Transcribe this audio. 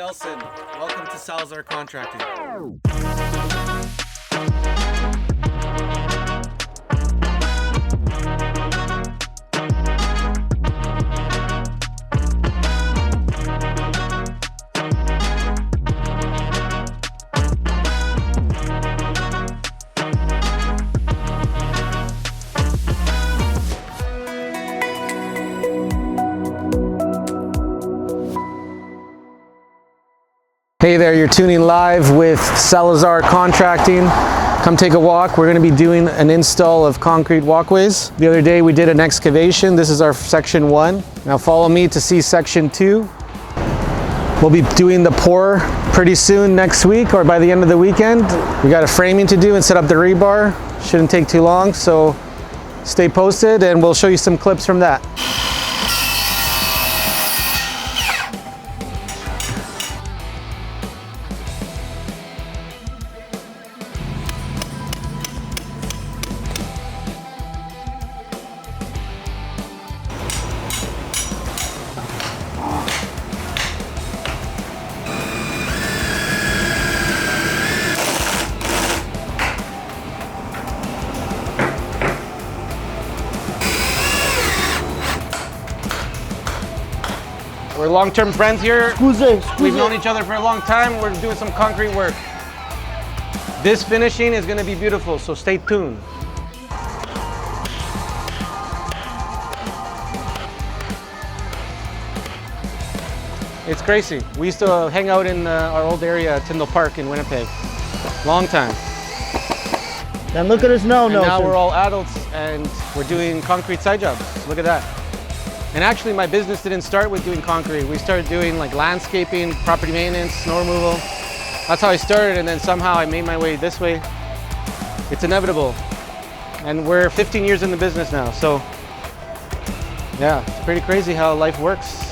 Nelson. Welcome to Salazar Contracting. Hey there, you're tuning live with Salazar Contracting. Come take a walk. We're going to be doing an install of concrete walkways. The other day we did an excavation. This is our section 1. Now follow me to see section 2. We'll be doing the pour pretty soon next week or by the end of the weekend. We got a framing to do and set up the rebar. Shouldn't take too long, so stay posted and we'll show you some clips from that. We're long-term friends here. We've known each other for a long time. We're doing some concrete work. This finishing is going to be beautiful, so stay tuned. It's crazy. We used to hang out in our old area, Tyndall Park in Winnipeg. Long time. And look at us now, Nelson. Now we're all adults and we're doing concrete side jobs. Look at that. And actually my business didn't start with doing concrete. We started doing like landscaping, property maintenance, snow removal. That's how I started, and then somehow I made my way this way. It's inevitable. And we're 15 years in the business now, so yeah, it's pretty crazy how life works.